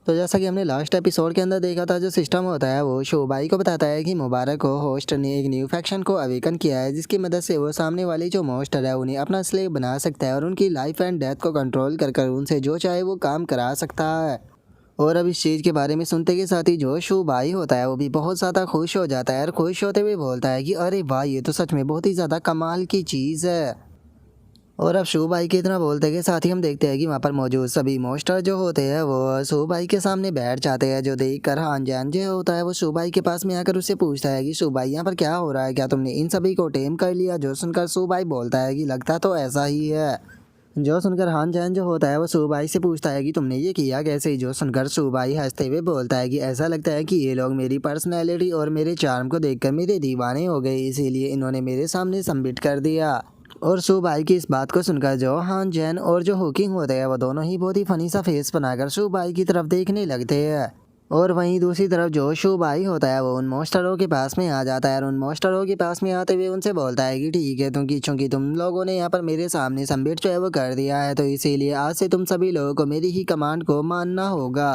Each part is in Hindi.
तो जैसा कि हमने लास्ट एपिसोड के अंदर देखा था, जो सिस्टम होता है वो शोबाई को बताता है कि मुबारक को होस्ट ने एक न्यू फैक्शन को अवेकन किया है, जिसकी मदद से वो सामने वाली जो मोस्टर है उन्हें अपना स्लेव बना सकता है और उनकी लाइफ एंड डेथ को कंट्रोल कर कर उनसे जो चाहे वो काम करा सकता है। और अब इस चीज़ के बारे में सुनते के साथ ही जो शोबाई होता है वो भी बहुत ज़्यादा खुश हो जाता है और खुश होते हुए बोलता है कि अरे वाह, ये तो सच में बहुत ही ज़्यादा कमाल की चीज़ है। और अब शू भाई के इतना बोलते के साथ ही हम देखते हैं कि वहाँ पर मौजूद सभी मोस्टर जो होते हैं वो शू भाई के सामने बैठ जाते हैं, जो देख कर हानजान जो होता है वो शू भाई के पास में आकर उससे पूछता है कि शू भाई यहाँ पर क्या हो रहा है, क्या तुमने इन सभी को टेम कर लिया। जो सुनकर शू भाई बोलता है कि लगता तो ऐसा ही है। जो सुनकर हानजान जो होता है वो शू भाई से पूछता है कि तुमने ये किया कैसे। जो सुनकर शू भाई हंसते हुए बोलता है कि ऐसा लगता है कि ये लोग मेरी पर्सनैलिटी और मेरे चार्म को देखकर मेरे दीवाने हो गए, इसीलिए इन्होंने मेरे सामने सबमिट कर दिया। और शू भाई की इस बात को सुनकर जो हान जैन और जो हुकिंग होते हैं वो दोनों ही बहुत ही फनी सा फेस बनाकर शू भाई की तरफ देखने लगते हैं। और वहीं दूसरी तरफ जो शू भाई होता है वो उन मोस्टरों के पास में आ जाता है और उन मोस्टरों के पास में आते हुए उनसे बोलता है कि ठीक है, क्योंकि चूंकि तुम लोगों ने यहाँ पर मेरे सामने सबमिट जो है वो कर दिया है, तो इसीलिए आज से तुम सभी लोगों को मेरी ही कमांड को मानना होगा।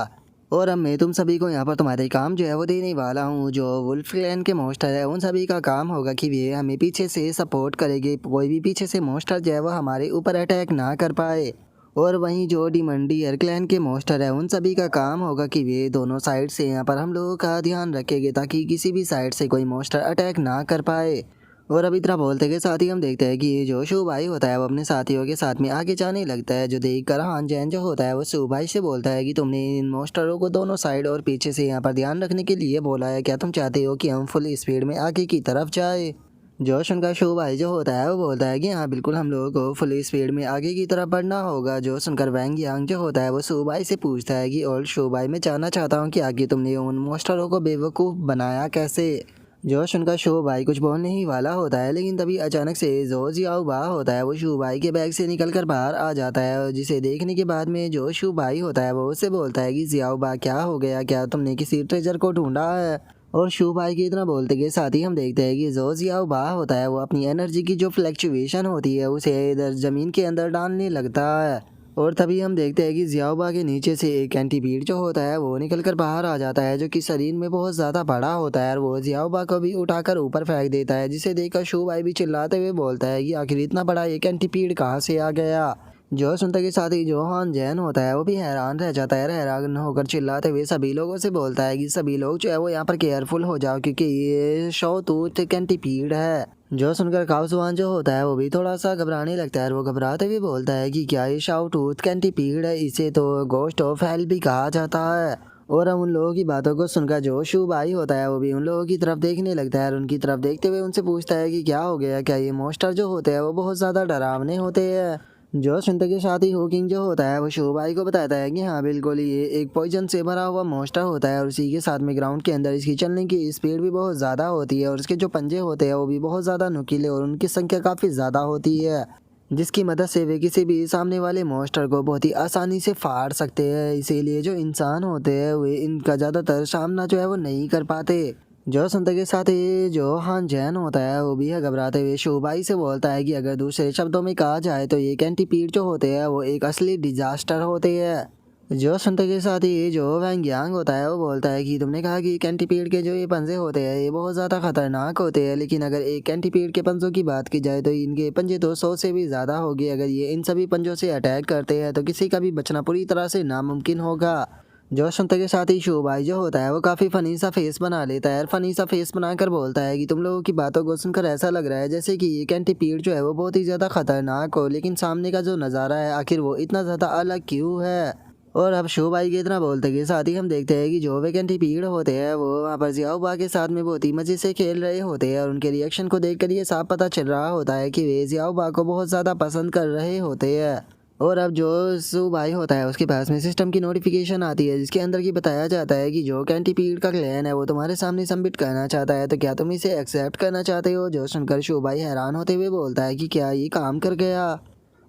और अब मैं तुम सभी को यहाँ पर तुम्हारे काम जो है वो देने वाला हूँ। जो वुल्फ क्लैन के मोस्टर है उन सभी का काम होगा कि वे हमें पीछे से सपोर्ट करेंगे, कोई भी पीछे से मोस्टर जो है वो हमारे ऊपर अटैक ना कर पाए। और वहीं जो डिमंडियर क्लैन के मोस्टर है उन सभी का काम होगा कि वे दोनों साइड से यहाँ पर हम लोगों का ध्यान रखेंगे, ताकि किसी भी साइड से कोई मोस्टर अटैक ना कर पाए। और अब इतना बोलते के साथ ही हम देखते हैं कि ये जो शू भाई होता है वो अपने साथियों के साथ में आगे जाने लगता है, जो देख कर हान जैन जो होता है वो शू भाई से बोलता है कि तुमने इन मोस्टरों को दोनों साइड और पीछे से यहाँ पर ध्यान रखने के लिए बोला है, क्या तुम चाहते हो कि हम फुल स्पीड में आगे की तरफ जाए। जोश उनका शू भाई जो होता है वो बोलता है कि हाँ बिल्कुल, हम लोगों को फुल स्पीड में आगे की तरफ बढ़ना होगा। जो सुनकर वैंग यांग जो होता है वो शू भाई से पूछता है कि और शू भाई, मैं जानना चाहता हूँ कि आगे तुमने उन मोस्टरों को बेवकूफ़ बनाया कैसे। जोश उनका शो भाई कुछ बोलने ही वाला होता है, लेकिन तभी अचानक से जो जियाओ बा होता है वो शू भाई के बैग से निकलकर बाहर आ जाता है, और जिसे देखने के बाद में जो शू भाई होता है वो उससे बोलता है कि जियाओ बा, क्या हो गया, क्या तुमने किसी ट्रेजर को ढूंढा है। और शू भाई की इतना बोलते के साथ ही हम देखते हैं कि जो जियाओ बा होता है वो अपनी एनर्जी की जो फ्लैक्चुएशन होती है उसे इधर ज़मीन के अंदर डालने लगता है। और तभी हम देखते हैं कि जियाओबा के नीचे से एक एंटीपीड जो होता है वो निकल कर बाहर आ जाता है, जो कि शरीर में बहुत ज़्यादा बड़ा होता है, और वो जियाओबा को भी उठाकर ऊपर फेंक देता है, जिसे देखकर शू भाई भी चिल्लाते हुए बोलता है कि आखिर इतना बड़ा एक एंटीपीड कहाँ से आ गया। जो सुनते के साथ ही जो हान जैन होता है वो भी हैरान रह जाता है, हैरान होकर चिल्लाते हुए सभी लोगों से बोलता है कि सभी लोग जो है वो यहाँ पर केयरफुल हो जाओ, क्योंकि ये शो टूथ एंटीपीड है। जो सुनकर काउसवान जो होता है वो भी थोड़ा सा घबराने लगता है, और वो घबराते हुए बोलता है कि क्या ये शाउ टूथ कैंटीपीड है, इसे तो गोस्ट ऑफ हेल भी कहा जाता है। और हम उन लोगों की बातों को सुनकर जो शू भाई होता है वो भी उन लोगों की तरफ देखने लगता है, और उनकी तरफ देखते हुए उनसे पूछता है कि क्या हो गया, क्या ये मोस्टर जो होते हैं वो बहुत ज़्यादा डरावने होते हैं। जो सुनते के साथ ही हुकिंग जो होता है वो शू भाई को बताता है कि हाँ बिल्कुल, ये एक पॉइजन से भरा हुआ मोस्टर होता है, और उसी के साथ में ग्राउंड के अंदर इसकी चलने की स्पीड भी बहुत ज़्यादा होती है, और उसके जो पंजे होते हैं वो भी बहुत ज़्यादा नुकीले और उनकी संख्या काफ़ी ज़्यादा होती है, जिसकी मदद से वे किसी भी सामने वाले मोस्टर को बहुत ही आसानी से फाड़ सकते हैं। इसीलिए जो इंसान होते हैं वे इनका ज़्यादातर सामना जो है वो नहीं कर पाते। जो सुनते के साथ ही जो हान जैन होता है वो भी है घबराते हुए शू भाई से बोलता है कि अगर दूसरे शब्दों में कहा जाए तो ये कैंटीपीड जो होते हैं वो एक असली डिजास्टर होते हैं। जो सुनते के साथ ही जो वैंग यांग होता है वो बोलता है कि तुमने कहा कि कैंटीपीड के जो ये पंजे होते हैं ये बहुत ज़्यादा खतरनाक होते हैं, लेकिन अगर एक कैंटीपीड के पंजों की बात की जाए तो इनके पंजे तो 100 से भी ज़्यादा होंगे। अगर ये इन सभी पंजों से अटैक करते हैं तो किसी का भी बचना पूरी तरह से नामुमकिन होगा। जो सुनते के साथ ही शो भाई जो होता है वो काफ़ी फ़नी सा फेस बना लेता है, और फ़नी सा फेस बनाकर बोलता है कि तुम लोगों की बातों को सुनकर ऐसा लग रहा है जैसे कि ये कैंटीपीड जो है वो बहुत ही ज़्यादा खतरनाक हो, लेकिन सामने का जो नज़ारा है आखिर वो इतना ज़्यादा अलग क्यों है। और अब शो भाई के इतना बोलते के साथ ही हम देखते हैं कि जो वे कैंटीपीड होते हैं वो वहाँ पर जियाओबा के साथ में बहुत ही मज़े से खेल रहे होते हैं, और उनके रिएक्शन को देखकर ये साफ पता चल रहा होता है कि वे जियाओबा को बहुत ज़्यादा पसंद कर रहे होते हैं। और अब जो सू भाई होता है उसके पास में सिस्टम की नोटिफिकेशन आती है, जिसके अंदर की बताया जाता है कि जो कैंटीपीड का क्लैन है वो तुम्हारे सामने सबमिट करना चाहता है, तो क्या तुम इसे एक्सेप्ट करना चाहते हो। जो सुनकर शू भाई हैरान होते हुए बोलता है कि क्या ये काम कर गया।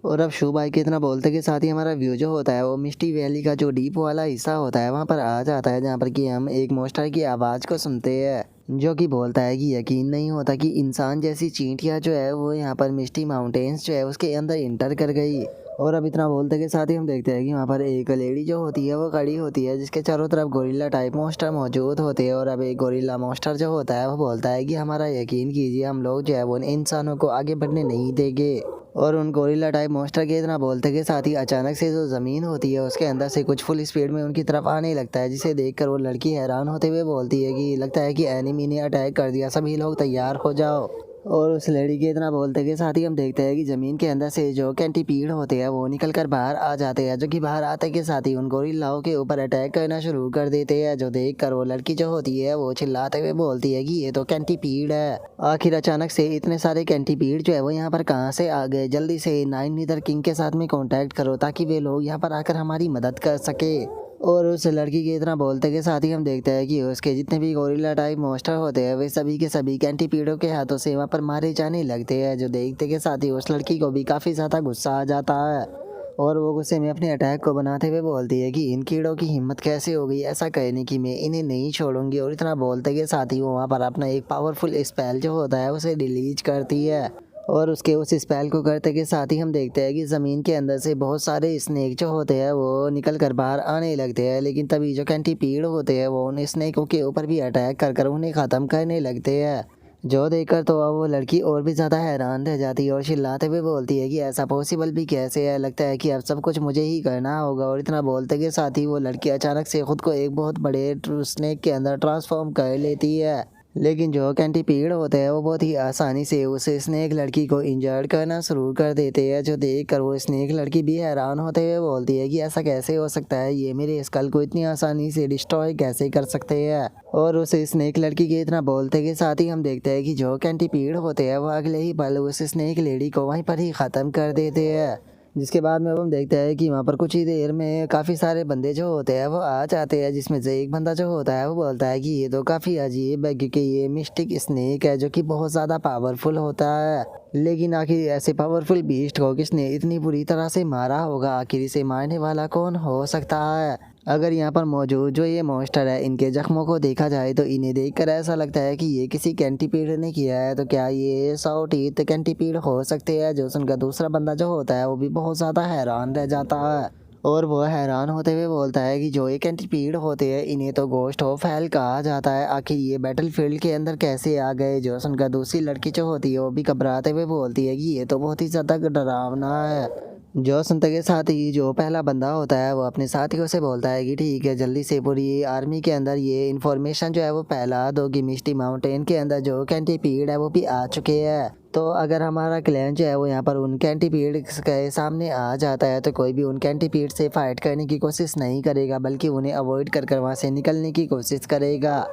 और अब शू भाई के इतना बोलते के साथ ही हमारा व्यू जो होता है वो मिस्टी वैली का जो डीप वाला हिस्सा होता है वहाँ पर आ जाता है, जहाँ पर कि हम एक मोस्टर की आवाज़ को सुनते हैं। जो कि बोलता है कि यकीन नहीं होता कि इंसान जैसी चींटियाँ जो है वो यहाँ पर मिस्टी माउंटेन्स जो है उसके अंदर इंटर कर गई। और अब इतना बोलते के साथ ही हम देखते हैं कि वहाँ पर एक लेडी जो होती है वो खड़ी होती है, जिसके चारों तरफ गोरिल्ला टाइप मॉन्स्टर मौजूद होते हैं। और अब एक गोरिल्ला मॉन्स्टर जो होता है वो बोलता है कि हमारा यकीन कीजिए, हम लोग जो है वो इंसानों को आगे बढ़ने नहीं देंगे। और उन गोरिल्ला टाइप मॉन्स्टर के इतना बोलते के साथ ही अचानक से जो ज़मीन होती है उसके अंदर से कुछ फुल स्पीड में उनकी तरफ आने लगता है, जिसे देखकर वो लड़की हैरान होते हुए बोलती है कि लगता है कि एनिमी ने अटैक कर दिया, सभी लोग तैयार हो जाओ। और उस लेडी के इतना बोलते के साथ ही हम देखते हैं कि ज़मीन के अंदर से जो कैंटीपीड होते हैं वो निकल कर बाहर आ जाते हैं, जो कि बाहर आते के साथ ही उन गोरिल्लाओं के ऊपर अटैक करना शुरू कर देते हैं। जो देख कर वो लड़की जो होती है वो चिल्लाते हुए बोलती है कि ये तो कैंटीपीड है। आखिर अचानक से इतने सारे कैंटीपीड जो है वो यहाँ पर कहाँ से आ गए? जल्दी से नाइन नीदर किंग के साथ में कॉन्टैक्ट करो ताकि वे लोग यहाँ पर आकर हमारी मदद कर सके। और उस लड़की के इतना बोलते के साथ ही हम देखते हैं कि उसके जितने भी गोरिल्ला टाइप मॉन्स्टर होते हैं वे सभी के सभी कैंटीपीडों के हाथों से वहाँ पर मारे जाने लगते हैं। जो देखते के साथ ही उस लड़की को भी काफ़ी ज़्यादा गुस्सा आ जाता है और वो गुस्से में अपने अटैक को बनाते हुए बोलती है कि इन कीड़ों की हिम्मत कैसे हो गई ऐसा कहने की, मैं इन्हें नहीं छोड़ूंगी। और इतना बोलते के साथ ही वो वहाँ पर अपना एक पावरफुल स्पेल जो होता है उसे रिलीज करती है। और उसके उस स्पेल को करते के साथ ही हम देखते हैं कि ज़मीन के अंदर से बहुत सारे स्नेक जो होते हैं वो निकल कर बाहर आने लगते हैं। लेकिन तभी जो कैंटीपीड होते हैं वो उन स्नेकों के ऊपर भी अटैक कर कर उन्हें ख़त्म करने लगते हैं। जो देखकर तो अब वो लड़की और भी ज़्यादा हैरान रह जाती है और चिल्लाते हुए बोलती है कि ऐसा पॉसिबल भी कैसे है, लगता है कि अब सब कुछ मुझे ही करना होगा। और इतना बोलते के साथ ही वो लड़की अचानक से खुद को एक बहुत बड़े स्नेक के अंदर ट्रांसफॉर्म कर लेती है। लेकिन जो कैंटीपीड होते हैं वो बहुत ही आसानी से उस स्नेक लड़की को इंजर्ड करना शुरू कर देते हैं। जो देख कर वो स्नेक लड़की भी हैरान होते हुए बोलती है कि ऐसा कैसे हो सकता है, ये मेरे स्कल को इतनी आसानी से डिस्ट्रॉय कैसे कर सकते हैं। और उस स्नेक लड़की के इतना बोलते के साथ ही हम देखते हैं कि जो कैंटीपीड होते हैं वो अगले ही पल उस स्नेक लेडी को वहीं पर ही ख़त्म कर देते हैं। जिसके बाद में अब हम देखते हैं कि वहाँ पर कुछ ही देर में काफ़ी सारे बंदे जो होते हैं वो आ जाते हैं, जिसमें से एक बंदा जो होता है वो बोलता है कि ये तो काफ़ी अजीब है क्योंकि ये मिस्टिक स्नेक है जो कि बहुत ज़्यादा पावरफुल होता है। लेकिन आखिर ऐसे पावरफुल बीस्ट को किसने इतनी बुरी तरह से मारा होगा? आखिर इसे मारने वाला कौन हो सकता है? अगर यहाँ पर मौजूद जो ये मॉन्स्टर है इनके जख्मों को देखा जाए तो इन्हें देखकर ऐसा लगता है कि ये किसी कैंटीपीड ने किया है। तो क्या ये 100 टीथ कैंटीपीड हो सकते हैं? जो उनका दूसरा बंदा जो होता है वो भी बहुत ज़्यादा हैरान रह जाता है और वो हैरान होते हुए बोलता है कि जो ये कैंटीपीड होते हैं इन्हें तो गोस्ट ऑफ हेल कहा जाता है, आखिर ये बैटल फील्ड के अंदर कैसे आ गए? जो उनका दूसरी लड़की जो होती है वो भी घबराते हुए बोलती है कि ये तो बहुत ही ज़्यादा डरावना है। जो सुनते के साथ ही जो पहला बंदा होता है वो अपने साथियों से बोलता है कि ठीक है, जल्दी से पूरी आर्मी के अंदर ये इन्फॉर्मेशन जो है वो फैला दो कि मिस्टी माउंटेन के अंदर जो कैंटीपीड है वो भी आ चुके हैं। तो अगर हमारा क्लैन जो है वो यहाँ पर उन कैंटीपीड के सामने आ जाता है तो कोई भी उन कैंटीपीड से फाइट करने की कोशिश नहीं करेगा, बल्कि उन्हें अवॉइड कर कर वहाँ से निकलने की कोशिश करेगा।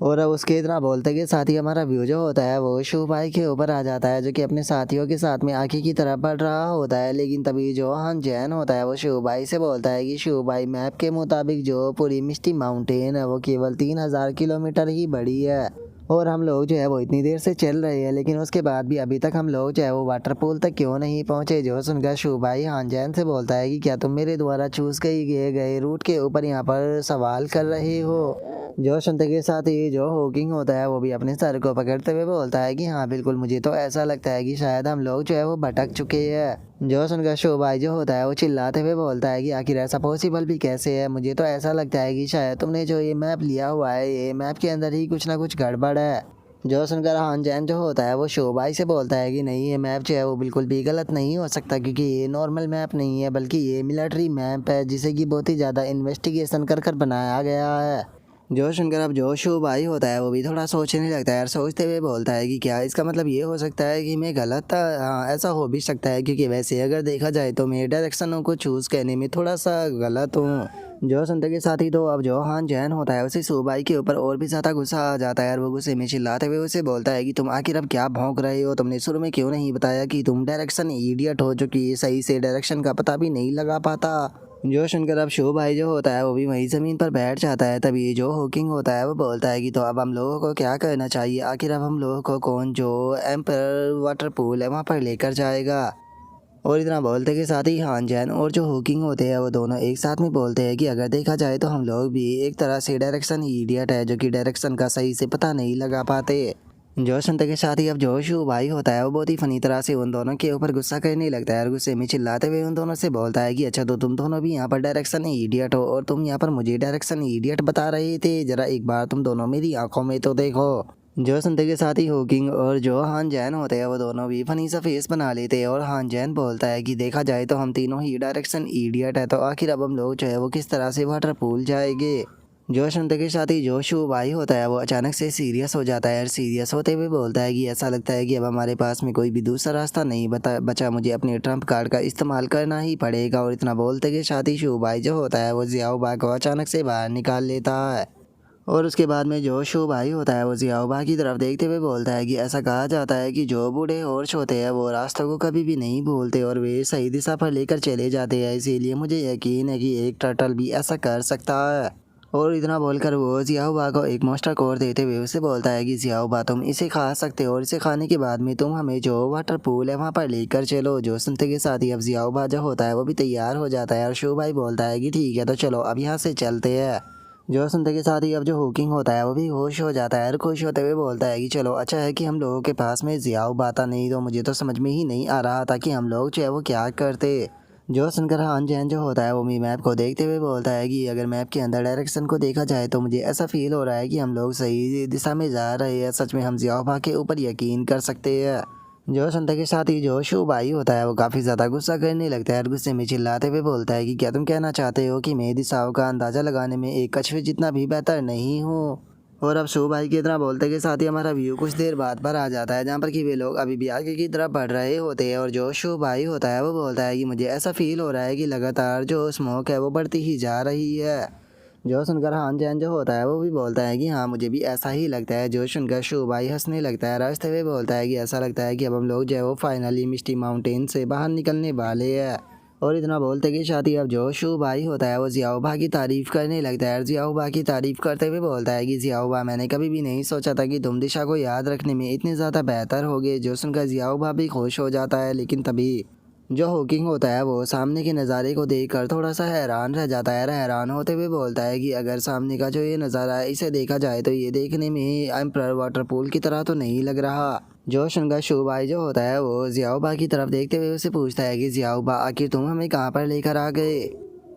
और अब उसके इतना बोलते के साथ ही हमारा व्यू जो होता है वो शिव भाई के ऊपर आ जाता है, जो कि अपने साथियों के साथ में आगे की तरफ बढ़ रहा होता है। लेकिन तभी जो हान जैन होता है वो शिव भाई से बोलता है कि शिव भाई, मैप के मुताबिक जो पूरी मिस्टी माउंटेन है वो केवल 3000 किलोमीटर ही बड़ी है और हम लोग जो है वो इतनी देर से चल रहे हैं, लेकिन उसके बाद भी अभी तक हम लोग जो है वो वाटरपूल तक क्यों नहीं पहुंचे? जो सुनकर शिव भाई हान जैन से बोलता है कि क्या तुम मेरे द्वारा चूज किए गए रूट के ऊपर यहाँ पर सवाल कर रहे हो? जो सुनते के साथ ही जो हॉकिंग होता है वो भी अपने सर को पकड़ते हुए बोलता है कि हाँ बिल्कुल, मुझे तो ऐसा लगता है कि शायद हम लोग जो है वो भटक चुके हैं। जो सुनकर शो भाई जो होता है वो चिल्लाते हुए बोलता है कि आखिर ऐसा पॉसिबल भी कैसे है? मुझे तो ऐसा लगता है कि शायद तुमने जो ये मैप लिया हुआ है ये मैप के अंदर ही कुछ ना कुछ गड़बड़ है। जो सुनकर हान जैन जो होता है वो शो भाई से बोलता है कि नहीं, ये मैप जो है वो बिल्कुल भी गलत नहीं हो सकता क्योंकि ये नॉर्मल मैप नहीं है बल्कि ये मिलिट्री मैप है जिसे कि बहुत ही ज़्यादा इन्वेस्टिगेशन कर कर बनाया गया है। जो सुनकर अब जो शो भाई होता है वो भी थोड़ा सोचने लगता है और सोचते हुए बोलता है कि क्या इसका मतलब ये हो सकता है कि मैं गलत था? हाँ, ऐसा हो भी सकता है क्योंकि वैसे अगर देखा जाए तो मैं डायरेक्शनों को चूज़ करने में थोड़ा सा गलत हूँ। जो सुनते के साथ ही तो अब जो हान जैन होता है उसे सुबाई के ऊपर और भी ज़्यादा गुस्सा आ जाता है और वो गुस्से में चिल्लाते हुए उसे बोलता है कि तुम आखिर अब क्या भौंक रहे हो? तुमने शुरू में क्यों नहीं बताया कि तुम डायरेक्शन इडियट हो जो कि सही से डायरेक्शन का पता भी नहीं लगा पाता? जो सुनकर अब शो भाई जो होता है वो भी वही ज़मीन पर बैठ जाता है। तभी जो हॉकिंग होता है वो बोलता है कि तो अब हम लोगों को क्या करना चाहिए? आखिर अब हम लोगों को कौन जो एम्पर वाटर पूल है वहाँ पर लेकर जाएगा? और इतना बोलते के साथ ही हान जैन और जो हुकिंग होते हैं वो दोनों एक साथ में बोलते हैं कि अगर देखा जाए तो हम लोग भी एक तरह से डायरेक्शन इडियट है जो कि डायरेक्शन का सही से पता नहीं लगा पाते। जो सुनते के साथ ही अब जो शू भाई होता है वो बहुत ही फनी तरह से उन दोनों के ऊपर गुस्सा करने लगता है और गुस्से में चिल्लाते हुए उन दोनों से बोलता है कि अच्छा तो तुम दोनों भी यहाँ पर डायरेक्शन इडियट हो और तुम यहाँ पर मुझे डायरेक्शन इडियट बता रहे थे, जरा एक बार तुम दोनों मेरी आंखों में तो देखो। जो सुनते के साथ ही होकिंग और जो हान जैन होते हैं वो दोनों भी फनी सा फेस बना लेते हैं और हान जैन बोलता है कि देखा जाए तो हम तीनों ही डायरेक्शन इडियट है, तो आखिर अब हम लोग जो है वो किस तरह से वाटर पूल जाएंगे। जो सुनते के साथ ही जो शू भाई होता है वो अचानक से सीरियस हो जाता है और सीरियस होते हुए बोलता है कि ऐसा लगता है कि अब हमारे पास में कोई भी दूसरा रास्ता नहीं बचा, मुझे अपने ट्रम्प कार्ड का इस्तेमाल करना ही पड़ेगा। और इतना बोलते के साथ ही शू भाई जो होता है वो जियाओ बा को अचानक से बाहर निकाल लेता है और उसके बाद में जो शू भाई होता है वो जियाओ बा की तरफ देखते हुए बोलता है कि ऐसा कहा जाता है कि जो बूढ़े हॉर्स होते हैं वो रास्तों को कभी भी नहीं भूलते और वे सही दिशा पर लेकर चले जाते हैं, इसीलिए मुझे यकीन है कि एक टर्टल भी ऐसा कर सकता है। और इतना बोलकर वो जियाओबा को एक मोस्टर कोर देते हुए उसे बोलता है कि जियाओबा तुम इसे खा सकते हो और इसे खाने के बाद में तुम हमें जो वाटर पूल है वहाँ पर लेकर चलो। जो सुनते के साथ ही अब जियाओबा जो होता है वो भी तैयार हो जाता है और शू भाई बोलता है कि ठीक है तो चलो अब यहाँ से चलते हैं। जो सुनते के साथ ही अब जो हुकिंग होता है वो भी खुश हो जाता है और खुश होते हुए बोलता है कि चलो अच्छा है कि हम लोगों के पास में जियाओबा था, नहीं तो मुझे तो समझ में ही नहीं आ रहा था कि हम लोग जो है वो क्या करते। जो सुनकर हान जैन जो होता है वो मी मैप को देखते हुए बोलता है कि अगर मैप के अंदर डायरेक्शन को देखा जाए तो मुझे ऐसा फील हो रहा है कि हम लोग सही दिशा में जा रहे हैं, सच में हम जियाओबा के ऊपर यकीन कर सकते हैं। जो सुनते के साथ ही जो शू भाई होता है वो काफ़ी ज़्यादा गुस्सा करने लगता है और गुस्से में चिल्लाते हुए बोलता है कि क्या तुम कहना चाहते हो कि मैं दिशाओं का अंदाज़ा लगाने में एक कछुए जितना भी बेहतर नहीं हूँ। और अब शू भाई की तरह बोलते के साथ ही हमारा व्यू कुछ देर बाद पर आ जाता है जहाँ पर कि वे लोग अभी भी आगे की तरफ बढ़ रहे होते हैं और जो शू भाई होता है वो बोलता है कि मुझे ऐसा फील हो रहा है कि लगातार जो स्मोक है वो बढ़ती ही जा रही है। जो सुनकर हान जैन जो होता है वो भी बोलता है कि हाँ मुझे भी ऐसा ही लगता है। जो सुनकर शू भाई हंसने लगता है, रास्ते हुए बोलता है कि ऐसा लगता है कि अब हम लोग जो है वो फाइनली मिस्टी माउंटेन से बाहर निकलने वाले हैं। और इतना बोलते कि साथ ही अब जो शू भाई होता है वो जियाओबा की तारीफ करने लगता है और जियाओबा की तारीफ करते हुए बोलता है कि जियाओबा मैंने कभी भी नहीं सोचा था कि तुम दिशा को याद रखने में इतने ज़्यादा बेहतर होगे। जो सुनकर जियाओबा भी खुश हो जाता है, लेकिन तभी जो हुकिंग होता है वो सामने के नज़ारे को देखकर थोड़ा सा हैरान रह जाता है। हैरान होते हुए बोलता है कि अगर सामने का जो ये नज़ारा है इसे देखा जाए तो ये देखने में एम्परर वाटरपूल की तरह तो नहीं लग रहा। जो शंगा शू भाई जो होता है वो जियाओबा की तरफ देखते हुए उसे पूछता है कि जियाओबा आखिर तुम हमें कहाँ पर लेकर आ गए।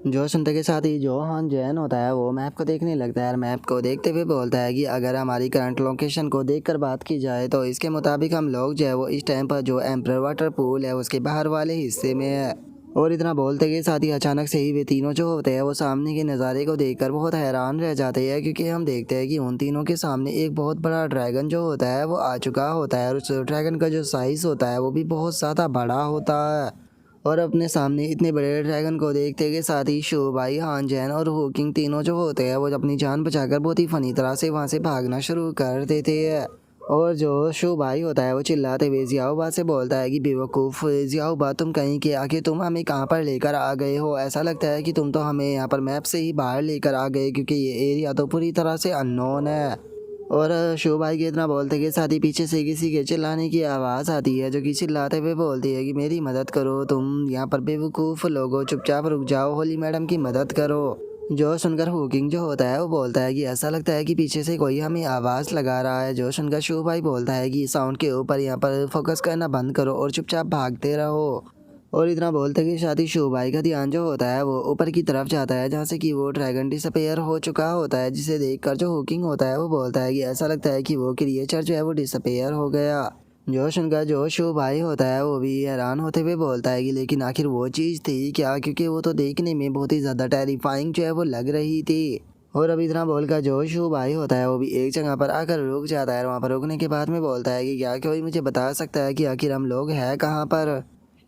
जो सुनते के साथ ही जो हान जैन होता है वो मैप को देखने लगता है और मैप को देखते हुए बोलता है कि अगर हमारी करंट लोकेशन को देखकर बात की जाए तो इसके मुताबिक हम लोग जो है वो इस टाइम पर जो एम्परर वाटर पूल है उसके बाहर वाले हिस्से में है। और इतना बोलते के साथ ही अचानक से ही वे तीनों जो होते हैं वो सामने के नज़ारे को देखकर बहुत हैरान रह जाते हैं, क्योंकि हम देखते हैं कि उन तीनों के सामने एक बहुत बड़ा ड्रैगन जो होता है वो आ चुका होता है और उस ड्रैगन का जो साइज़ होता है वो भी बहुत ज़्यादा बड़ा होता है। और अपने सामने इतने बड़े ड्रैगन को देखते के साथ ही शो भाई हान जैन और हुकिंग तीनों जो होते हैं वो अपनी जान बचाकर बहुत ही फनी तरह से वहाँ से भागना शुरू कर देते हैं। और जो शो भाई होता है वो चिल्लाते हुए जियाओबा से बोलता है कि बेवकूफ़ जियाओबा तुम कहीं के आखिर तुम हमें कहाँ पर लेकर आ गए हो, ऐसा लगता है कि तुम तो हमें यहाँ पर मैप से ही बाहर लेकर आ गए क्योंकि ये एरिया तो पूरी तरह से अननोन है। और शो भाई के इतना बोलते के साथ ही पीछे से किसी के चिल्लाने की आवाज़ आती है जो कि चिल्लाते हुए बोलती है कि मेरी मदद करो, तुम यहाँ पर बेवकूफ़ लोगो चुपचाप रुक जाओ, होली मैडम की मदद करो। जो सुनकर हुकिंग जो होता है वो बोलता है कि ऐसा लगता है कि पीछे से कोई हमें आवाज़ लगा रहा है। जो सुनकर शो भाई बोलता है कि साउंड के ऊपर यहाँ पर फोकस करना बंद करो और चुपचाप भागते रहो। और इतना बोलते कि शादी शो भाई का ध्यान जो होता है वो ऊपर की तरफ जाता है जहाँ से कि वो ड्रैगन डिसअपेयर हो चुका होता है, जिसे देखकर जो हुकिंग होता है वो बोलता है कि ऐसा लगता है कि वो क्रिएचर जो है वो डिसअपेयर हो गया। जो सुनकर जो शो भाई होता है वो भी हैरान होते हुए बोलता है कि लेकिन आखिर वो चीज़ थी क्या, क्योंकि वो तो देखने में बहुत ही ज़्यादा टेरिफाइंग जो है वो लग रही थी। और अब इतना बोलकर जो शो भाई होता है वो भी एक जगह पर आकर रुक जाता है। वहाँ पर रुकने के बाद में बोलता है कि क्या कोई मुझे बता सकता है कि आखिर हम लोग हैं कहाँ पर,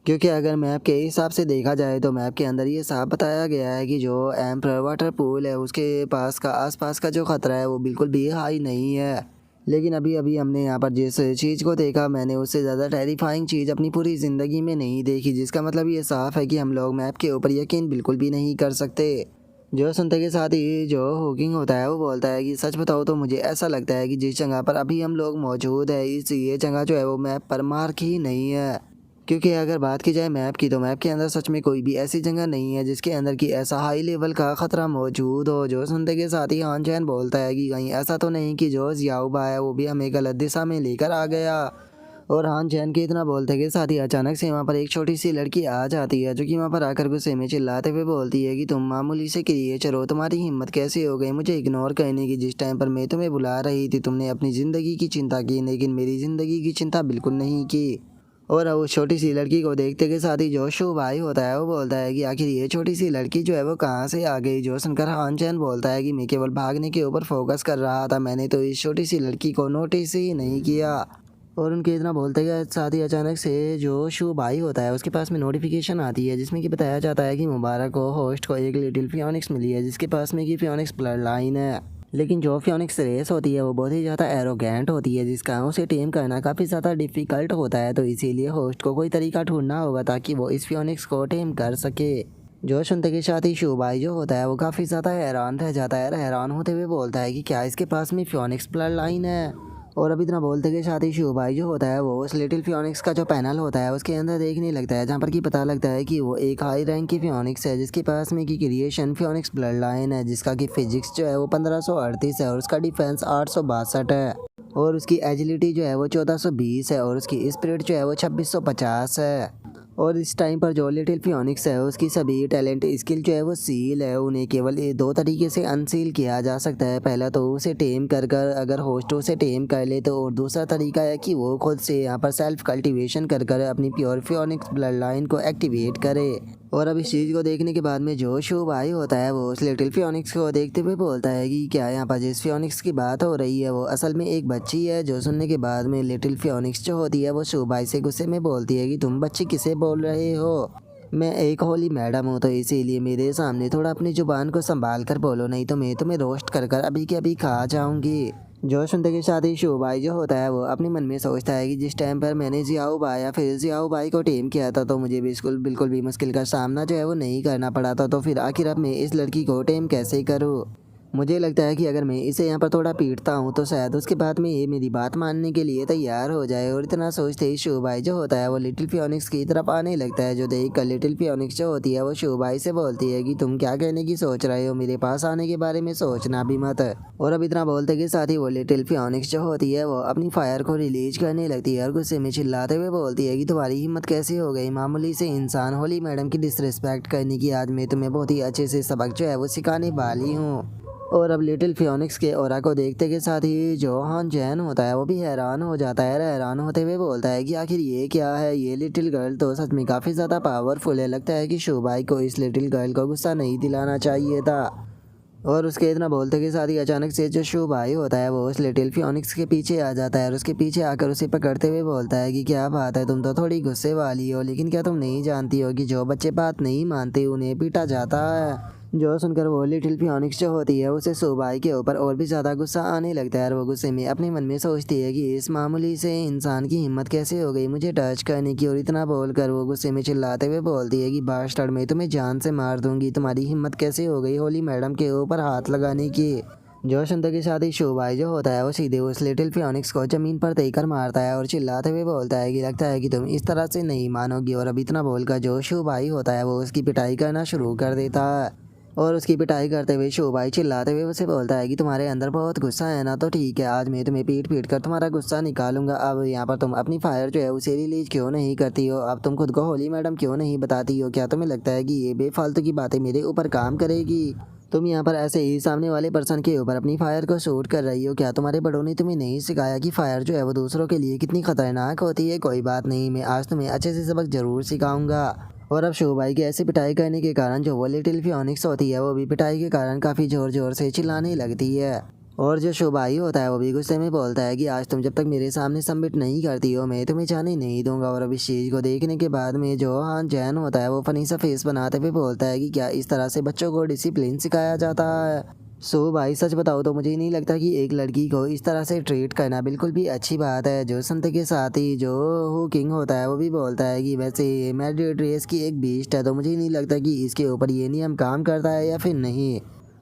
क्योंकि अगर मैप के हिसाब से देखा जाए तो मैप के अंदर ये साफ बताया गया है कि जो एम्परर वाटर पूल है उसके पास का आसपास का जो खतरा है वो बिल्कुल भी हाई नहीं है। लेकिन अभी अभी हमने यहाँ पर जिस चीज़ को देखा मैंने उससे ज़्यादा टेरिफाइंग चीज़ अपनी पूरी ज़िंदगी में नहीं देखी, जिसका मतलब ये साफ़ है कि हम लोग मैप के ऊपर यकीन बिल्कुल भी नहीं कर सकते। जो सुनते के साथ ही जो हुकिंग होता है वो बोलता है कि सच बताओ तो मुझे ऐसा लगता है कि जिस जगह पर अभी हम लोग मौजूद है इस ये जगह जो है वो मैप पर मार्क ही नहीं है, क्योंकि अगर बात की जाए मैप की तो मैप के अंदर सच में कोई भी ऐसी जगह नहीं है जिसके अंदर की ऐसा हाई लेवल का खतरा मौजूद हो। जो सुनते के साथ ही हान चैन बोलता है कि कहीं ऐसा तो नहीं कि जो जियाओबा है वो भी हमें गलत दिशा में लेकर आ गया। और हान चैन के इतना बोलते के साथ ही अचानक से वहाँ पर एक छोटी सी लड़की आ जाती है जो कि वहाँ पर आकर गुस्से में चिल्लाते हुए बोलती है कि तुम मामूली से क्रिएचर हो, तुम्हारी हिम्मत कैसे हो गई मुझे इग्नोर करने की। जिस टाइम पर मैं तुम्हें बुला रही थी तुमने अपनी ज़िंदगी की चिंता की लेकिन मेरी ज़िंदगी की चिंता बिल्कुल नहीं की। और उस छोटी सी लड़की को देखते के साथ ही जो शो भाई होता है वो बोलता है कि आखिर ये छोटी सी लड़की जो है वो कहाँ से आ गई। जो सुनकर हान चैन बोलता है कि मैं केवल भागने के ऊपर फोकस कर रहा था, मैंने तो इस छोटी सी लड़की को नोटिस ही नहीं किया। और उनके इतना बोलते के साथ ही अचानक से जो शो भाई होता है उसके पास में नोटिफिकेशन आती है जिसमें कि बताया जाता है कि मुबारक को होस्ट को एक लिटिल फियोनिक्स मिली है जिसके पास में कि फियोनिक्स ब्लड लाइन है। लेकिन जो फियोनिक्स रेस होती है वो बहुत ही ज़्यादा एरोगेंट होती है जिसका उसे टेम करना काफ़ी ज़्यादा डिफ़िकल्ट होता है। तो इसीलिए होस्ट को कोई तरीका ढूंढना होगा ताकि वो इस फियोनिक्स को टेम कर सके। जो सुनते के साथ ही शोभाई जो होता है वो काफ़ी ज़्यादा हैरान रह जाता है। हैरान होते हुए बोलता है कि क्या इसके पास में फियोनिक्स ब्लड लाइन है। और अभी इतना बोलते के साथ ही शोभाई जो होता है वो उस लिटिल फियोनिक्स का जो पैनल होता है उसके अंदर देखने लगता है जहाँ पर कि पता लगता है कि वो एक हाई रैंक की फियोनिक्स है जिसके पास में की क्रिएशन फियोनिक्स ब्लड लाइन है जिसका कि फिजिक्स जो है वो 1538 है और उसका डिफेंस 862 है और उसकी एजिलिटी जो है वो 1420 है और उसकी स्पिरिट जो है वो 2650 है। और इस टाइम पर जो लिटिल फियोनिक्स है उसकी सभी टैलेंट स्किल जो है वो सील है, उन्हें केवल ये दो तरीके से अनसील किया जा सकता है। पहला तो उसे टेम कर अगर होस्ट उसे टेम कर ले तो, और दूसरा तरीका है कि वो खुद से यहाँ पर सेल्फ कल्टीवेशन कर अपनी प्योर फियोनिक्स ब्लड लाइन को एक्टिवेट करे। और अब इस चीज़ को देखने के बाद में जो शो भाई होता है वो उस लिटिल फियोनिक्स को देखते हुए बोलता है कि क्या यहाँ पर जिस फियोनिक्स की बात हो रही है वो असल में एक बच्ची है। जो सुनने के बाद में लिटिल फियोनिक्स जो होती है वो शो भाई से गुस्से में बोलती है कि तुम बच्ची किसे बोल रहे हो, मैं एक होली मैडम हूँ तो इसीलिए मेरे सामने थोड़ा अपनी जुबान को संभाल कर बोलो नहीं तो मैं तुम्हें रोस्ट कर अभी के अभी खा जाऊँगी। जो सुनते के साथ ही शोभाई जो होता है वो अपने मन में सोचता है कि जिस टाइम पर मैंने जियाओ भाई या फिर जियाओ भाई को टीम किया था तो मुझे बिल्कुल भी मुश्किल का सामना जो है वो नहीं करना पड़ा था, तो फिर आखिर अब मैं इस लड़की को टीम कैसे करूँ। मुझे लगता है कि अगर मैं इसे यहाँ पर थोड़ा पीटता हूँ तो शायद उसके बाद में ये मेरी बात मानने के लिए तैयार हो जाए। और इतना सोचते ही शोभाई जो होता है वो लिटिल फियोनिक्स की तरफ आने लगता है। जो देख कर लिटिल फियोनिक्स जो होती है वो शोभाई से बोलती है कि तुम क्या कहने की सोच रहे हो, मेरे पास आने के बारे में सोचना भी मत। और अब इतना बोलते के साथ ही वो लिटिल फियोनिक्स जो होती है वो अपनी फायर को रिलीज करने लगती है और गुस्से में चिल्लाते हुए बोलती है कि तुम्हारी हिम्मत कैसे हो गई मामूली से इंसान होली मैडम की डिसरिस्पेक्ट करने की। आज मैं तुम्हें बहुत ही अच्छे से सबक जो है वो सिखाने वाली हूँ। और अब लिटिल फियोनिक्स के ऑरा को देखते के साथ ही जो हान चैन होता है वो भी हैरान हो जाता है। हैरान होते हुए बोलता है कि आखिर ये क्या है, ये लिटिल गर्ल तो सच में काफ़ी ज़्यादा पावरफुल है। लगता है कि शोभाई को इस लिटिल गर्ल को गुस्सा नहीं दिलाना चाहिए था। और उसके इतना बोलते के साथ ही अचानक से जो शोभाई होता है वो उस लिटिल फियोनिक्स के पीछे आ जाता है और उसके पीछे आकर उसे पकड़ते हुए बोलता है कि क्या बात है, तुम तो थोड़ी गुस्से वाली हो, लेकिन क्या तुम नहीं जानती हो कि जो बच्चे बात नहीं मानते उन्हें पीटा जाता है। जो सुनकर वो लिटिल फियोनिक्स जो होती है उसे शोभाई के ऊपर और भी ज़्यादा गुस्सा आने लगता है और वो गुस्से में अपने मन में सोचती है कि इस मामूली से इंसान की हिम्मत कैसे हो गई मुझे टच करने की। और इतना बोलकर वो गुस्से में चिल्लाते हुए बोलती है कि बास्टर्ड मैं तुम्हें जान से मार दूंगी, तुम्हारी हिम्मत कैसे हो गई होली मैडम के ऊपर हाथ लगाने की। जो सुनते के साथ ही शोभाई जो होता है वो सीधे उस लिटिल फियोनिक्स को ज़मीन पर देकर मारता है और चिल्लाते हुए बोलता है कि लगता है कि तुम इस तरह से नहीं मानोगी। और अब इतना बोलकर जो शोभाई होता है वो उसकी पिटाई करना शुरू कर देता है। और उसकी पिटाई करते हुए शोभाई चिल्लाते हुए उसे बोलता है कि तुम्हारे अंदर बहुत गुस्सा है ना, तो ठीक है आज मैं तुम्हें पीट कर तुम्हारा गुस्सा निकालूंगा। अब यहाँ पर तुम अपनी फायर जो है उसे रिलीज क्यों नहीं करती हो, अब तुम खुद को होली मैडम क्यों नहीं बताती हो, क्या तुम्हें लगता है कि ये बेफालतू की बातें मेरे ऊपर काम करेगी। तुम यहाँ पर ऐसे ही सामने वाले पर्सन के ऊपर अपनी फायर को शूट कर रही हो, क्या तुम्हारे बड़ों ने तुम्हें नहीं सिखाया कि फायर जो है वो दूसरों के लिए कितनी खतरनाक होती है। कोई बात नहीं, मैं आज तुम्हें अच्छे से सबक जरूर सिखाऊंगा। और अब शोभाई की ऐसी पिटाई करने के कारण जो वो लिटिल फियोनिक्स होती है वो भी पिटाई के कारण काफ़ी ज़ोर ज़ोर से चिल्लाने लगती है। और जो शोभाई होता है वो भी गुस्से में बोलता है कि आज तुम जब तक मेरे सामने सबमिट नहीं करती हो मैं तुम्हें जाने नहीं दूंगा। और अब इस चीज़ को देखने के बाद में जो हान चैन होता है वो फनी सा फेस बनाते हुए बोलता है कि क्या इस तरह से बच्चों को डिसिप्लिन सिखाया जाता है। सो भाई सच बताओ तो मुझे नहीं लगता कि एक लड़की को इस तरह से ट्रीट करना बिल्कुल भी अच्छी बात है। जो सुनते के साथ ही जो हु किंग होता है वो भी बोलता है कि वैसे मैड्रिड रेस की एक बीस्ट है तो मुझे नहीं लगता कि इसके ऊपर ये नियम काम करता है या फिर नहीं।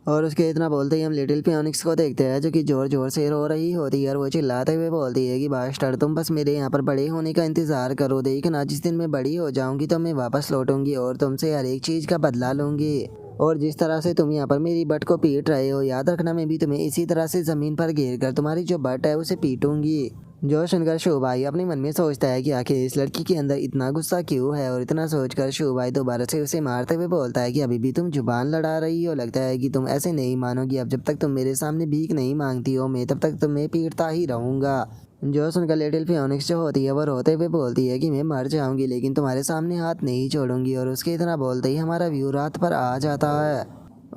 और उसके इतना बोलते ही हम लिटिल फियोनिक्स को देखते हैं जो कि जोर जोर से रो रही होती है और वो चिल्लाते हुए बोलती है कि बास्टर्ड तुम बस मेरे यहाँ पर बड़े होने का इंतज़ार करो, देखना जिस दिन मैं बड़ी हो जाऊंगी तो मैं वापस लौटूंगी और तुमसे हर एक चीज़ का बदला लूंगी। और जिस तरह से तुम यहाँ पर मेरी बट को पीट रहे हो, याद रखना मैं भी तुम्हें इसी तरह से ज़मीन पर घेर कर तुम्हारी जो बट है उसे पीटूंगी। जो सुनकर शोभाई अपने मन में सोचता है कि आखिर इस लड़की के अंदर इतना गुस्सा क्यों है, और इतना सोचकर शोभाई दोबारा से उसे मारते हुए बोलता है कि अभी भी तुम जुबान लड़ा रही हो, लगता है कि तुम ऐसे नहीं मानोगी, अब जब तक तुम मेरे सामने भीख नहीं मांगती हो मैं तब तक तुम्हें पीटता ही रहूँगा। जो सुनकर लिटिल फियोनिक्स जो होती है वो रोते हुए बोलती है कि मैं मर जाऊंगी लेकिन तुम्हारे सामने हाथ नहीं छोड़ूंगी। और उसके इतना बोलते ही हमारा व्यू रात पर आ जाता है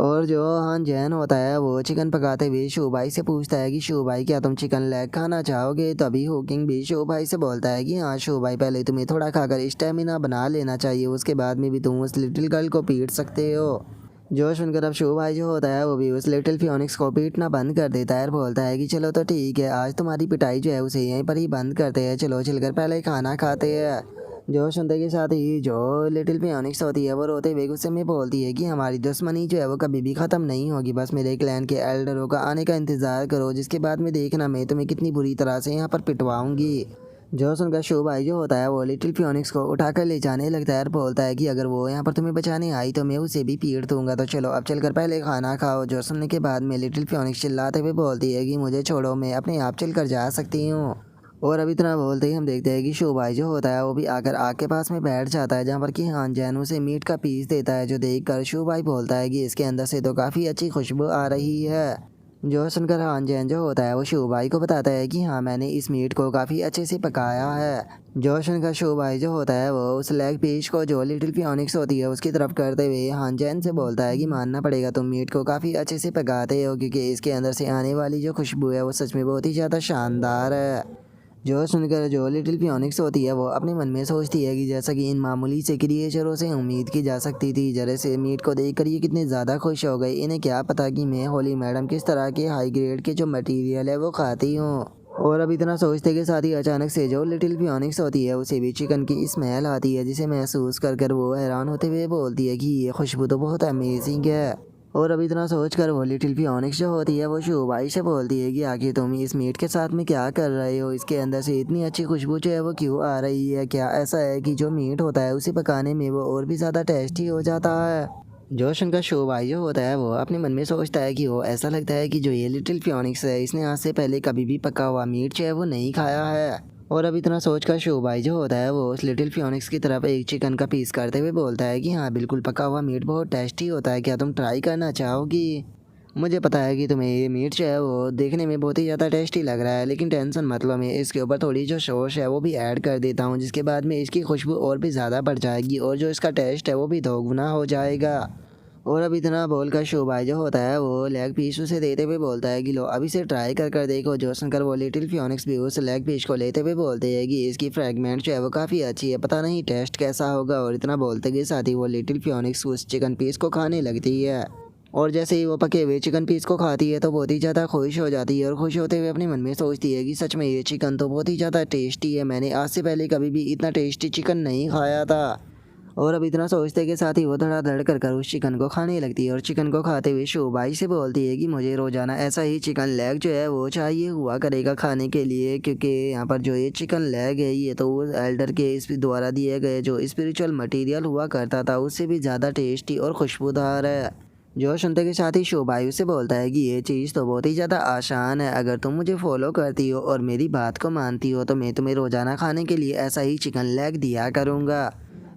और जो हान जैन होता है वो चिकन पकाते हुए शोभाई से पूछता है कि शोभाई क्या तुम चिकन लेग खाना चाहोगे। तभी हुकिंग भी शोभाई से बोलता है कि हाँ शोभाई, पहले तुम्हें थोड़ा खाकर स्टेमिना बना लेना चाहिए, उसके बाद में भी तुम उस लिटिल गर्ल को पीट सकते हो। जो सुनकर अब शोभाई जो होता है वो भी उस लिटिल फियोनिक्स को पीटना बंद कर देता है और बोलता है कि चलो तो ठीक है, आज तुम्हारी पिटाई जो है उसे यहीं पर ही बंद करते हैं, चलो चलकर पहले खाना खाते हैं। जो सुनते के साथ ही जो लिटिल फियोनिक्स होती है वो रोते हुए गुस्से में बोलती है कि हमारी दुश्मनी जो है वो कभी भी ख़त्म नहीं होगी, बस मेरे क्लैन के एल्डरों का आने का इंतज़ार करो, जिसके बाद में देखना मैं तुम्हें कितनी बुरी तरह से यहाँ पर पिटवाऊंगी। जो सुनकर शोभाई जो होता है वो लिटिल फियोनिक्स को उठाकर ले जाने लगता है और बोलता है कि अगर वो यहाँ पर तुम्हें बचाने आई तो मैं उसे भी पीट दूंगा, तो चलो अब चलकर पहले खाना खाओ। जो सुनने के बाद में लिटिल फियोनिक्स चिल्लाते हुए बोलती है कि मुझे छोड़ो, मैं अपने आप चलकर जा सकती हूँ। और अब इतना बोलते ही हम देखते हैं कि शोभाई जो होता है वो भी आकर आग के पास में बैठ जाता है जहाँ पर कि हान जैन उसे मीट का पीस देता है, जो देखकर शोभाई बोलता है कि इसके अंदर से तो काफ़ी अच्छी खुशबू आ रही है। जो सुनकर हान जैन जो होता है वो शोभाई को बताता है कि हाँ मैंने इस मीट को काफ़ी अच्छे से पकाया है। जो सुनकर शोभाई जो होता है वो उस लेग पीस को जो लिटिल फियोनिक्स होती है उसकी तरफ करते हुए हान जैन से बोलता है कि मानना पड़ेगा तुम मीट को काफ़ी अच्छे से पकाते हो, क्योंकि इसके अंदर से आने वाली जो खुशबू है वो सच में बहुत ही ज़्यादा शानदार है। जो सुनकर जो लिटिल फियोनिक्स होती है वो अपने मन में सोचती है कि जैसा कि इन मामूली से क्रिएचरों से उम्मीद की जा सकती थी, जरा से मीट को देखकर ये कितने ज़्यादा खुश हो गए, इन्हें क्या पता कि मैं होली मैडम किस तरह के हाई ग्रेड के जो मटेरियल है वो खाती हूँ। और अब इतना सोचते के साथ ही अचानक से जो लिटिल फियोनिक्स होती है उसे भी चिकन की स्मेल आती है, जिसे महसूस कर कर वो हैरान होते हुए बोलती है कि ये खुशबू तो बहुत अमेजिंग है। और अब इतना सोचकर वो लिटिल फियोनिक्स जो होती है वो शोभाई से बोलती है कि आखिर तुम इस मीट के साथ में क्या कर रहे हो, इसके अंदर से इतनी अच्छी खुशबू जो है वो क्यों आ रही है, क्या ऐसा है कि जो मीट होता है उसे पकाने में वो और भी ज़्यादा टेस्टी हो जाता है। जोशन का शोभाई जो होता है वो अपने मन में सोचता है कि वो ऐसा लगता है कि जो ये लिटिल फियोनिक्स है इसने आज से पहले कभी भी पका हुआ मीट जो है वो नहीं खाया है। और अब इतना सोचकर शोभाई जो होता है वो उस लिटिल फियोनिक्स की तरफ एक चिकन का पीस करते हुए बोलता है कि हाँ बिल्कुल पका हुआ मीट बहुत टेस्टी होता है, क्या तुम ट्राई करना चाहोगी। मुझे पता है कि तुम्हें ये मीट जो है वो देखने में बहुत ही ज़्यादा टेस्टी लग रहा है, लेकिन टेंशन मत लो, मैं इसके ऊपर थोड़ी जो सॉस है वो भी ऐड कर देता हूँ, जिसके बाद में इसकी खुशबू और भी ज़्यादा बढ़ जाएगी और जो इसका टेस्ट है वो भी दोगुना हो जाएगा। और अब इतना बोलकर शोभाई जो होता है वो लेग पीस उसे देते हुए बोलता है कि लो अब इसे ट्राई कर कर देखो। जो सुनकर वो लिटिल फियोनिक्स भी उस लेग पीस को लेते हुए बोलते हैं कि इसकी फ्रेगमेंट जो है वो काफ़ी अच्छी है, पता नहीं टेस्ट कैसा होगा। और इतना बोलते के साथ ही वो लिटिल फियोनिक्स उस चिकन पीस को खाने लगती है और जैसे ही वो पके हुए चिकन पीस को खाती है तो बहुत ही ज़्यादा खुश हो जाती है और खुश होते हुए अपने मन में सोचती है कि सच में ये चिकन तो बहुत ही ज़्यादा टेस्टी है, मैंने आज से पहले कभी भी इतना टेस्टी चिकन नहीं खाया था। और अब इतना सोचते के साथ ही वो धड़ाधड़ कर कर उस चिकन को खाने लगती है और चिकन को खाते हुए शोभाई से बोलती है कि मुझे रोज़ाना ऐसा ही चिकन लेग जो है वो चाहिए हुआ करेगा खाने के लिए, क्योंकि यहाँ पर जो ये चिकन लेग है ये तो वो एल्डर के इस द्वारा दिए गए जो स्पिरिचुअल मटेरियल हुआ करता था उससे भी ज़्यादा टेस्टी और खुशबूदार है। जो सुनते के साथ ही शोभाई से बोलता है कि ये चीज़ तो बहुत ही ज़्यादा आसान है, अगर तुम मुझे फॉलो करती हो और मेरी बात को मानती हो तो मैं तुम्हें रोज़ाना खाने के लिए ऐसा ही चिकन लेग दिया करूँगा।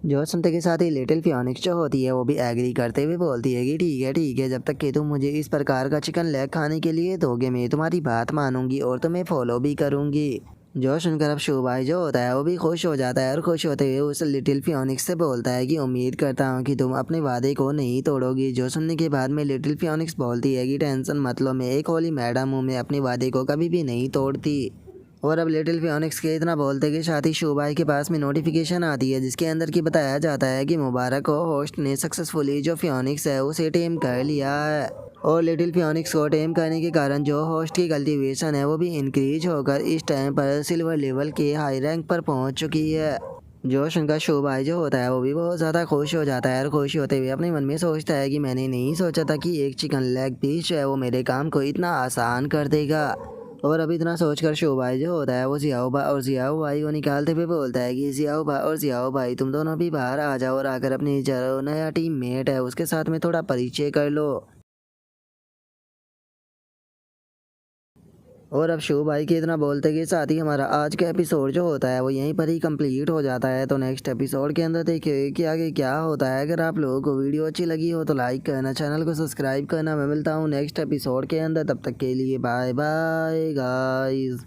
जो सुनते के साथ ही लिटिल फियोनिक्स जो होती है वो भी एग्री करते हुए बोलती है कि ठीक है, जब तक कि तुम मुझे इस प्रकार का चिकन लेग खाने के लिए दोगे मैं तुम्हारी बात मानूंगी और तुम्हें फॉलो भी करूँगी। जो सुनकर अब शोभाई जो होता है वो भी खुश हो जाता है और खुश होते हुए उस लिटिल फियोनिक्स से बोलता है कि उम्मीद करता हूँ कि तुम अपने वादे को नहीं तोड़ोगी। जो सुनने के बाद में लिटिल फियोनिक्स बोलती है कि टेंशन मत लो, मैं एक होली मैडम हूँ, मैं अपने वादे को कभी भी नहीं तोड़ती। और अब लिटिल फियोनिक्स के इतना बोलते के साथ ही शोभाई के पास में नोटिफिकेशन आती है जिसके अंदर की बताया जाता है कि मुबारक हो, होस्ट ने सक्सेसफुली जो फियोनिक्स है उसे टेम कर लिया है। और लिटिल फियोनिक्स को टेम करने के कारण जो होस्ट की कल्टीवेशन है वो भी इंक्रीज होकर इस टाइम पर सिल्वर लेवल के हाई रैंक पर पहुंच चुकी है। जो सुनकर शो भाई जो होता है वो भी बहुत ज़्यादा खुश हो जाता है और खुश होते हुए अपने मन में सोचता है कि मैंने नहीं सोचा था कि एक चिकन लेग पीस जो है वो मेरे काम को इतना आसान कर देगा। और अब इतना सोचकर शो भाई जो होता है वो जियाओ भाई और जियाओ भाई को निकालते हुए बोलता है कि जियाओ भाई और जियाओ भाई तुम दोनों भी बाहर आ जाओ और आकर अपनी जो नया टीम मेट है उसके साथ में थोड़ा परिचय कर लो। और अब शो भाई के इतना बोलते के साथ ही हमारा आज का एपिसोड जो होता है वो यहीं पर ही कंप्लीट हो जाता है। तो नेक्स्ट एपिसोड के अंदर देखिए कि आगे क्या होता है। अगर आप लोगों को वीडियो अच्छी लगी हो तो लाइक करना, चैनल को सब्सक्राइब करना। मैं मिलता हूँ नेक्स्ट एपिसोड के अंदर, तब तक के लिए बाय बाय गाइस।